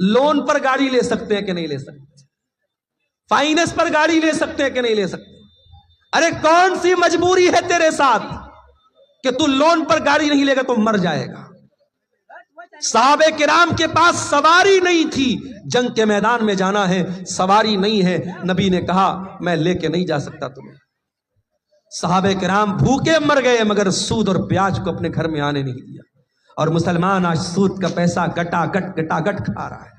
Loan پر گاڑی لے سکتے ہیں کہ نہیں لے سکتے؟ فائننس پر گاڑی لے سکتے ہیں کہ نہیں لے سکتے؟ ارے کون سی مجبوری ہے تیرے ساتھ کہ تو لون پر گاڑی نہیں لے گا تو مر جائے گا؟ صحابہ کرام کے پاس سواری نہیں تھی، جنگ کے میدان میں جانا ہے، سواری نہیں ہے، نبی نے کہا میں لے کے نہیں جا سکتا تمہیں۔ صحابہ کرام بھوکے مر گئے مگر سود اور بیاج کو اپنے گھر میں آنے نہیں دیا، اور مسلمان آج سود کا پیسہ گٹا گٹ کھا رہا ہے۔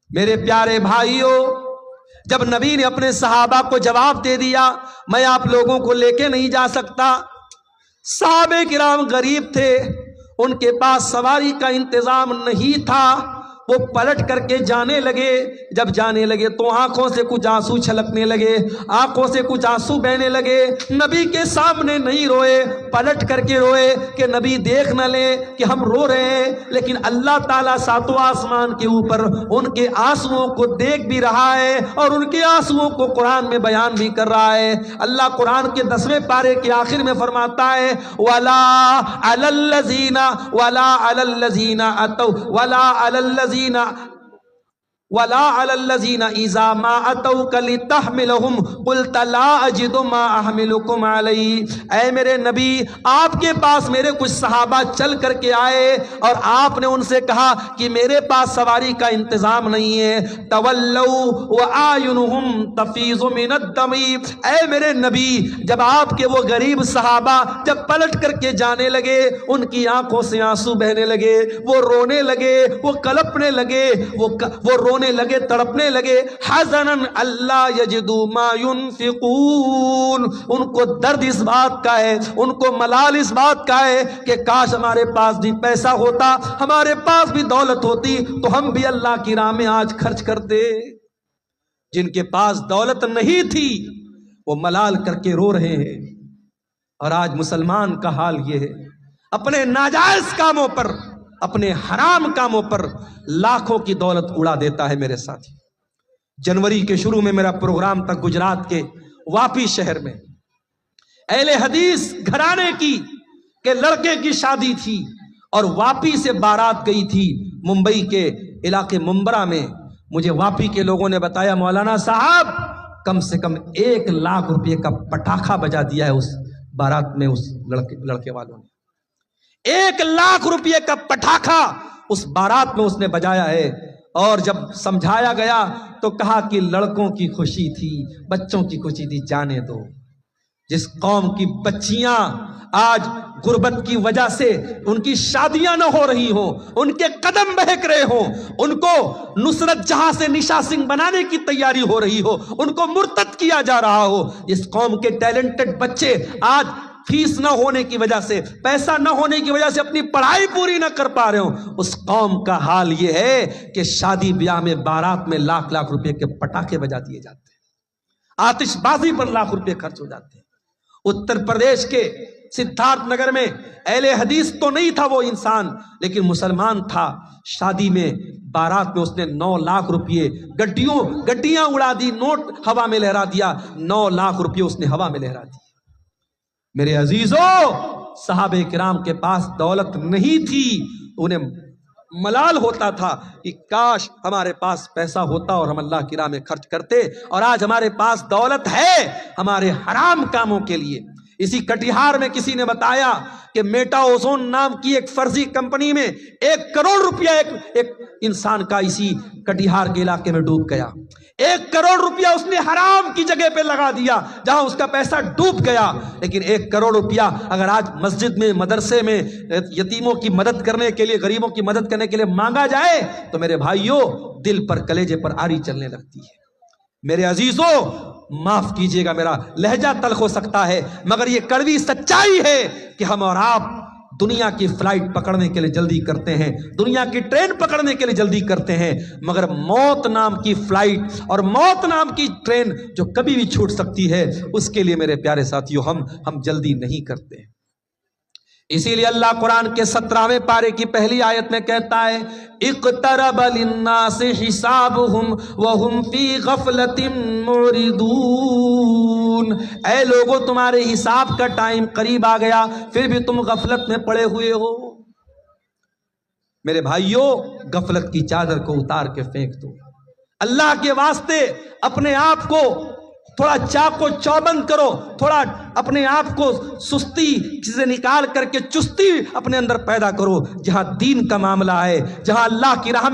میرے پیارے بھائیوں، جب نبی نے اپنے صحابہ کو جواب دے دیا میں آپ لوگوں کو لے کے نہیں جا سکتا، صحابہ کرام غریب تھے، ان کے پاس سواری کا انتظام نہیں تھا، وہ پلٹ کر کے جانے لگے۔ جب جانے لگے تو آنکھوں سے کچھ آنسو چھلکنے لگے، آنکھوں سے کچھ آنسو بہنے لگے۔ نبی کے سامنے نہیں روئے، پلٹ کر کے روئے کہ نبی دیکھ نہ لیں کہ ہم رو رہے ہیں، لیکن اللہ تعالیٰ ساتواں آسمان کے اوپر ان کے آنسوؤں کو دیکھ بھی رہا ہے اور ان کے آنسوؤں کو قرآن میں بیان بھی کر رہا ہے۔ اللہ قرآن کے 10ویں پارے کے آخر میں فرماتا ہے وَلَا عَلَى الَّذِينَ إِذَا مَا أَتَوْكَ لِتَحْمِلَهُمْ قُلْتَ لَا أَجِدُ مَا أَحْمِلُكُمْ عَلَيْهِ۔ اے میرے نبی، آپ کے پاس میرے کچھ صحابہ چل کر کے آئے اور آپ نے ان سے کہا کہ میرے پاس سواری کا انتظام نہیں ہے، تَوَلَّوْا وَأَعْيُنُهُمْ تَفِيضُ مِنَ الدَّمِ۔ اے میرے نبی، جب آپ کے وہ غریب صحابہ جب پلٹ کر کے جانے لگے، ان کی آنکھوں سے آنسو بہنے لگے، وہ رونے لگے، وہ کلپنے لگے، وہ رونے لگے، تڑپنے لگے، حزنن اللہ یجدوا ما ينفقون۔ ان کو درد اس بات کا ہے، ان کو ملال اس بات کا ہے کہ کاش ہمارے پاس بھی پیسہ ہوتا، ہمارے پاس بھی دولت ہوتی تو ہم بھی اللہ کی راہ میں آج خرچ کرتے۔ جن کے پاس دولت نہیں تھی وہ ملال کر کے رو رہے ہیں، اور آج مسلمان کا حال یہ ہے، اپنے ناجائز کاموں پر، اپنے حرام کاموں پر لاکھوں کی دولت اڑا دیتا ہے۔ میرے ساتھی، جنوری کے شروع میں میرا پروگرام تھا گجرات کے واپی شہر میں، اہل حدیث گھرانے کی کہ لڑکے کی شادی تھی اور واپی سے بارات گئی تھی ممبئی کے علاقے منبرا میں۔ مجھے واپی کے لوگوں نے بتایا مولانا صاحب کم سے کم 1 لاکھ روپے کا پٹاخہ بجا دیا ہے اس بارات میں، اس لڑکے والوں نے 1 لاکھ روپے کا پٹاخہ اس بارات میں اس نے بجایا ہے۔ اور جب سمجھایا گیا تو کہا کہ لڑکوں کی خوشی تھی، بچوں کی خوشی تھی، جانے دو۔ جس قوم کی بچیاں آج غربت کی وجہ سے ان کی شادیاں نہ ہو رہی ہوں، ان کے قدم بہک رہے ہوں، ان کو نصرت جہاں سے نشا سنگھ بنانے کی تیاری ہو رہی ہو، ان کو مرتد کیا جا رہا ہو، اس قوم کے ٹیلنٹڈ بچے آج فیس نہ ہونے کی وجہ سے، پیسہ نہ ہونے کی وجہ سے اپنی پڑھائی پوری نہ کر پا رہے ہوں، اس قوم کا حال یہ ہے کہ شادی بیاہ میں بارات میں لاکھ لاکھ روپے کے پٹاخے بجا دیے جاتے ہیں، آتش بازی پر لاکھ روپے خرچ ہو جاتے ہیں۔ اتر پردیش کے سدھارتھ نگر میں اہل حدیث تو نہیں تھا وہ انسان، لیکن مسلمان تھا، شادی میں بارات میں اس نے 9 لاکھ روپے گڈیاں اڑا دی، نوٹ ہوا میں لہرا دیا، 9 لاکھ روپے اس نے ہوا میں لہرا دی۔ میرے عزیزوں، صحابہ کرام کے پاس دولت نہیں تھی، انہیں ملال ہوتا تھا کہ کاش ہمارے پاس پیسہ ہوتا اور ہم اللہ کی راہ میں خرچ کرتے، اور آج ہمارے پاس دولت ہے ہمارے حرام کاموں کے لیے۔ اسی کٹیہار میں کسی نے بتایا کہ میٹا اوزون نام کی ایک فرضی کمپنی میں 1 کروڑ روپیہ ایک انسان کا اسی کٹیہار کے علاقے میں ڈوب گیا۔ 1 کروڑ روپیہ اس نے حرام کی جگہ پہ لگا دیا جہاں اس کا پیسہ ڈوب گیا۔ لیکن 1 کروڑ روپیہ اگر آج مسجد میں، مدرسے میں یتیموں کی مدد کرنے کے لیے، غریبوں کی مدد کرنے کے لیے مانگا جائے تو میرے بھائیوں دل پر، کلیجے پر آری چلنے لگتی ہے۔ میرے عزیزوں، معاف کیجئے گا میرا لہجہ تلخ ہو سکتا ہے، مگر یہ کڑوی سچائی ہے کہ ہم اور آپ دنیا کی فلائٹ پکڑنے کے لیے جلدی کرتے ہیں، دنیا کی ٹرین پکڑنے کے لیے جلدی کرتے ہیں، مگر موت نام کی فلائٹ اور موت نام کی ٹرین جو کبھی بھی چھوٹ سکتی ہے، اس کے لیے میرے پیارے ساتھیوں ہم جلدی نہیں کرتے۔ اسی لیے اللہ قرآن کے 17ویں پارے کی پہلی آیت میں کہتا ہے اقترب للناس حسابهم وهم فی غفلۃ معرضون۔ اے لوگو، تمہارے حساب کا ٹائم قریب آ گیا، پھر بھی تم غفلت میں پڑے ہوئے ہو۔ میرے بھائیوں غفلت کی چادر کو اتار کے پھینک دو. اللہ کے واسطے اپنے آپ کو تھوڑا چاق و چوبند کرو, تھوڑا اپنے آپ کو سستی سے نکال کر کے چستی اپنے اندر پیدا کرو. جہاں دین کا معاملہ ہے, جہاں اللہ کی راہ میں